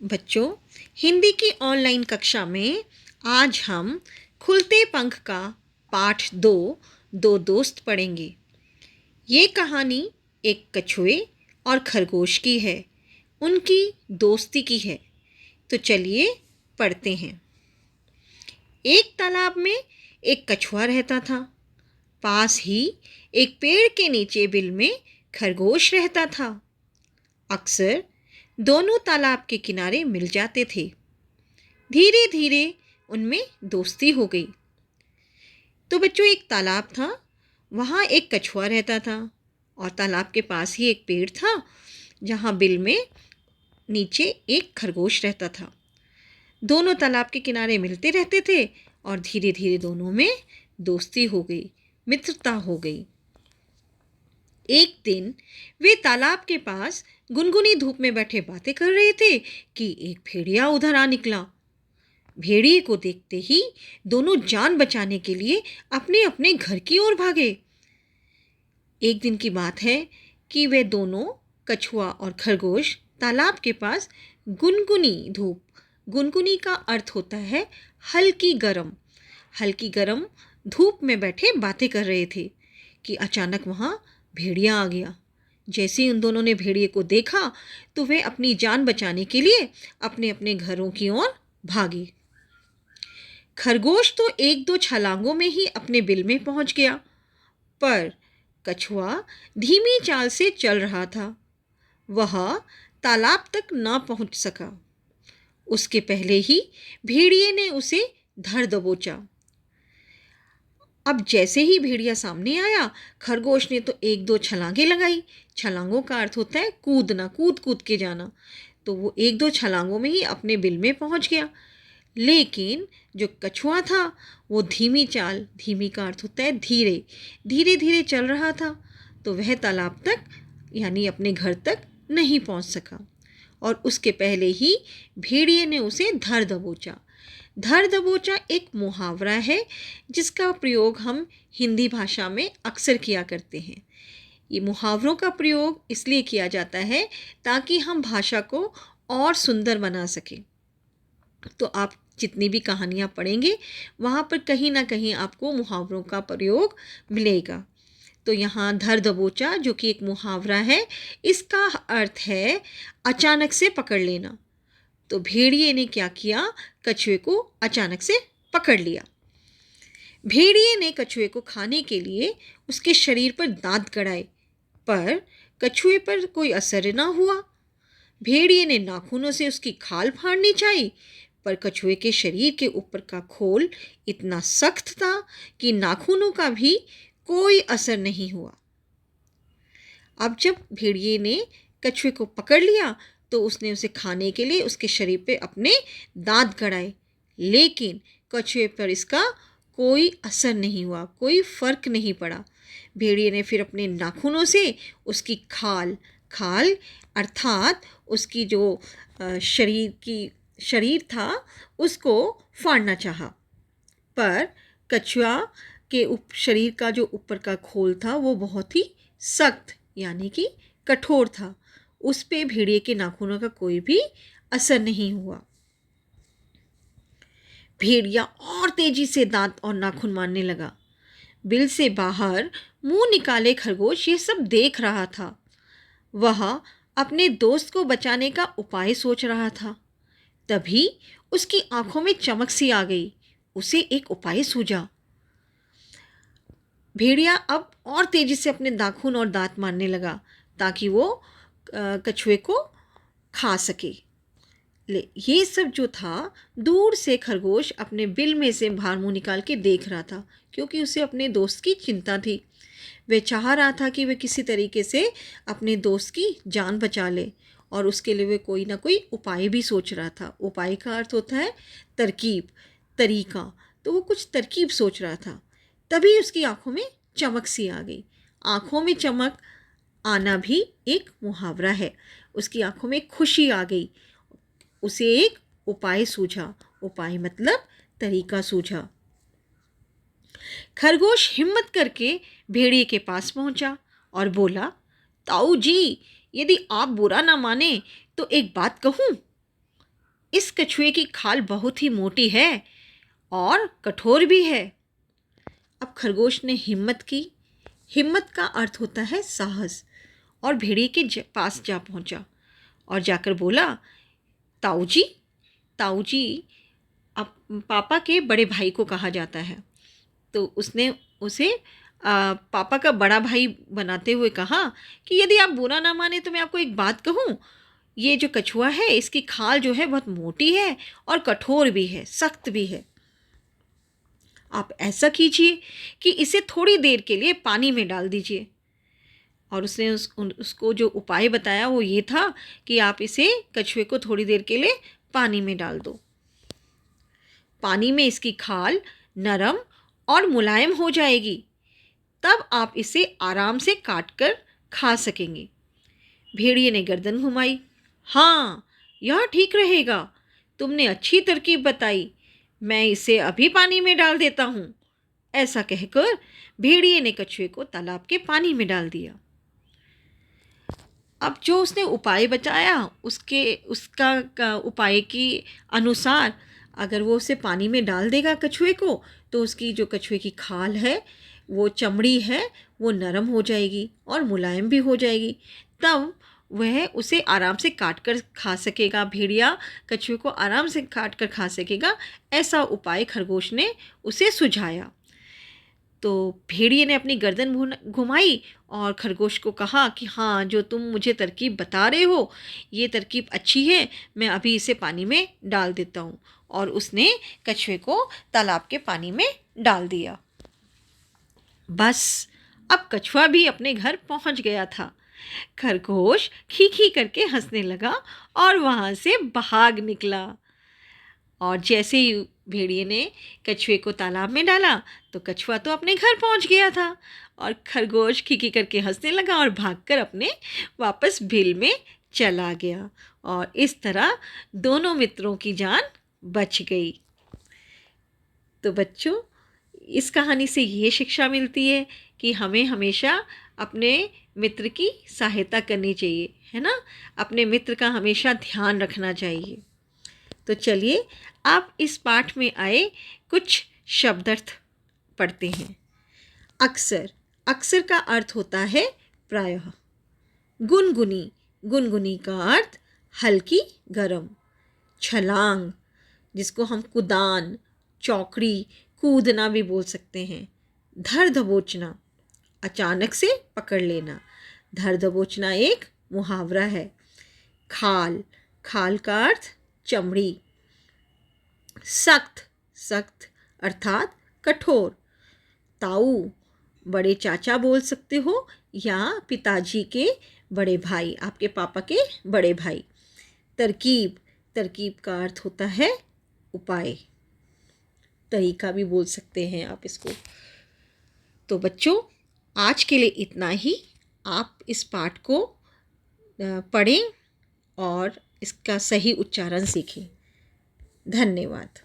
बच्चों, हिंदी की ऑनलाइन कक्षा में आज हम खुलते पंख का पाठ दो दोस्त पढ़ेंगे। ये कहानी एक कछुए और खरगोश की है, उनकी दोस्ती की है। तो चलिए पढ़ते हैं। एक तालाब में एक कछुआ रहता था। पास ही एक पेड़ के नीचे बिल में खरगोश रहता था। अक्सर दोनों तालाब के किनारे मिल जाते थे। धीरे धीरे उनमें दोस्ती हो गई। तो बच्चों, एक तालाब था, वहाँ एक कछुआ रहता था और तालाब के पास ही एक पेड़ था जहाँ बिल में नीचे एक खरगोश रहता था। दोनों तालाब के किनारे मिलते रहते थे और धीरे धीरे दोनों में दोस्ती हो गई, मित्रता हो गई। एक दिन वे तालाब के पास गुनगुनी धूप में बैठे बातें कर रहे थे कि एक भेड़िया उधर आ निकला। भेड़िए को देखते ही दोनों जान बचाने के लिए अपने अपने घर की ओर भागे। एक दिन की बात है कि वे दोनों, कछुआ और खरगोश, तालाब के पास गुनगुनी धूप, गुनगुनी का अर्थ होता है हल्की गरम, हल्की गरम धूप में बैठे बातें कर रहे थे कि अचानक वहाँ भेड़िया आ गया। जैसे ही उन दोनों ने भेड़िए को देखा तो वे अपनी जान बचाने के लिए अपने अपने घरों की ओर भागे। खरगोश तो एक दो छलांगों में ही अपने बिल में पहुंच गया, पर कछुआ धीमी चाल से चल रहा था। वह तालाब तक ना पहुंच सका। उसके पहले ही भेड़िए ने उसे धर दबोचा। अब जैसे ही भेड़िया सामने आया, खरगोश ने तो एक दो छलांगे लगाई। छलांगों का अर्थ होता है कूदना, कूद कूद के जाना। तो वो एक दो छलांगों में ही अपने बिल में पहुंच गया। लेकिन जो कछुआ था वो धीमी चाल, धीमी का अर्थ होता है धीरे, धीरे धीरे चल रहा था। तो वह तालाब तक यानी अपने घर तक नहीं पहुंच सका और उसके पहले ही भेड़िए ने उसे धर दबोचा। धर दबोचा एक मुहावरा है जिसका प्रयोग हम हिंदी भाषा में अक्सर किया करते हैं। ये मुहावरों का प्रयोग इसलिए किया जाता है ताकि हम भाषा को और सुंदर बना सकें। तो आप जितनी भी कहानियाँ पढ़ेंगे वहाँ पर कहीं ना कहीं आपको मुहावरों का प्रयोग मिलेगा। तो यहाँ धर दबोचा, जो कि एक मुहावरा है, इसका अर्थ है अचानक से पकड़ लेना। तो भेड़िए ने क्या किया, कछुए को अचानक से पकड़ लिया। भेड़िए ने कछुए को खाने के लिए उसके शरीर पर दांत गड़ाए, पर कछुए पर कोई असर ना हुआ। भेड़िए ने नाखूनों से उसकी खाल फाड़नी चाहिए, पर कछुए के शरीर के ऊपर का खोल इतना सख्त था कि नाखूनों का भी कोई असर नहीं हुआ। अब जब भेड़िए ने कछुए को पकड़ लिया तो उसने उसे खाने के लिए उसके शरीर पे अपने दांत गड़ाए, लेकिन कछुए पर इसका कोई असर नहीं हुआ, कोई फर्क नहीं पड़ा। भेड़िए ने फिर अपने नाखूनों से उसकी खाल, खाल अर्थात उसकी जो शरीर था उसको फाड़ना चाहा, पर कछुआ के शरीर का जो ऊपर का खोल था वो बहुत ही सख्त यानी कि कठोर था। उस पे भेड़िए के नाखूनों का कोई भी असर नहीं हुआ। भेड़िया और तेजी से दांत और नाखून मारने लगा। बिल से बाहर मुंह निकाले खरगोश ये सब देख रहा था। वह अपने दोस्त को बचाने का उपाय सोच रहा था। तभी उसकी आंखों में चमक सी आ गई। उसे एक उपाय सूझा। भेड़िया अब और तेजी से अपने नाखून और दांत मारने लगा ताकि वो कछुए को खा सके। ये सब जो था, दूर से खरगोश अपने बिल में से बाहर मुंह निकाल के देख रहा था, क्योंकि उसे अपने दोस्त की चिंता थी। वह चाह रहा था कि वह किसी तरीके से अपने दोस्त की जान बचा ले और उसके लिए वह कोई ना कोई उपाय भी सोच रहा था। उपाय का अर्थ होता है तरकीब, तरीका। तो वो कुछ तरकीब सोच रहा था। तभी उसकी आंखों में चमक सी आ गई। आंखों में चमक आना भी एक मुहावरा है। उसकी आंखों में खुशी आ गई। उसे एक उपाय सूझा। उपाय मतलब तरीका सूझा। खरगोश हिम्मत करके भेड़िए के पास पहुंचा और बोला, ताऊ जी, यदि आप बुरा ना माने तो एक बात कहूं। इस कछुए की खाल बहुत ही मोटी है और कठोर भी है। अब खरगोश ने हिम्मत की। हिम्मत का अर्थ होता है साहस। और भेड़िए के पास जा पहुंचा और जाकर बोला, ताऊ जी, ताऊ जी, अब पापा के बड़े भाई को कहा जाता है। तो उसने उसे पापा का बड़ा भाई बनाते हुए कहा कि यदि आप बुरा ना माने तो मैं आपको एक बात कहूँ, ये जो कछुआ है इसकी खाल जो है बहुत मोटी है और कठोर भी है, सख्त भी है। आप ऐसा कीजिए कि इसे थोड़ी देर के लिए पानी में डाल दीजिए। और उसने उसको जो उपाय बताया वो ये था कि आप इसे कछुए को थोड़ी देर के लिए पानी में डाल दो। पानी में इसकी खाल नरम और मुलायम हो जाएगी, तब आप इसे आराम से काट कर खा सकेंगे। भेड़िए ने गर्दन घुमाई। हाँ, यह ठीक रहेगा, तुमने अच्छी तरकीब बताई, मैं इसे अभी पानी में डाल देता हूँ। ऐसा कहकर भेड़िए ने कछुए को तालाब के पानी में डाल दिया। अब जो उसने उपाय बताया उसका उपाय के अनुसार अगर वो उसे पानी में डाल देगा कछुए को, तो उसकी जो कछुए की खाल है, वो चमड़ी है, वो नरम हो जाएगी और मुलायम भी हो जाएगी। तब वह उसे आराम से काट कर खा सकेगा। भेड़िया कछुए को आराम से काट कर खा सकेगा। ऐसा उपाय खरगोश ने उसे सुझाया। तो भेड़िए ने अपनी गर्दन घुमाई और खरगोश को कहा कि हाँ, जो तुम मुझे तरकीब बता रहे हो ये तरकीब अच्छी है, मैं अभी इसे पानी में डाल देता हूँ। और उसने कछुए को तालाब के पानी में डाल दिया। बस अब कछुआ भी अपने घर पहुँच गया था। खरगोश खी खी करके हंसने लगा और वहाँ से भाग निकला। और जैसे ही भेड़िए ने कछुए को तालाब में डाला तो कछुआ तो अपने घर पहुंच गया था और खरगोश खिकी करके हंसने लगा और भागकर अपने वापस बिल में चला गया। और इस तरह दोनों मित्रों की जान बच गई। तो बच्चों, इस कहानी से ये शिक्षा मिलती है कि हमें हमेशा अपने मित्र की सहायता करनी चाहिए, है ना। अपने मित्र का हमेशा ध्यान रखना चाहिए। तो चलिए आप इस पाठ में आए कुछ शब्दार्थ पढ़ते हैं। अक्सर, अक्सर का अर्थ होता है प्रायः। गुनगुनी, गुनगुनी का अर्थ हल्की गरम। छलांग, जिसको हम कुदान, चौकड़ी, कूदना भी बोल सकते हैं। धर दबोचना, अचानक से पकड़ लेना। धर दबोचना एक मुहावरा है। खाल, खाल का अर्थ चमड़ी। सख्त, सख्त अर्थात कठोर। ताऊ, बड़े चाचा बोल सकते हो या पिताजी के बड़े भाई, आपके पापा के बड़े भाई। तरकीब, तरकीब का अर्थ होता है उपाय, तरीका भी बोल सकते हैं आप इसको। तो बच्चों, आज के लिए इतना ही। आप इस पाठ को पढ़ें और इसका सही उच्चारण सीखें। धन्यवाद।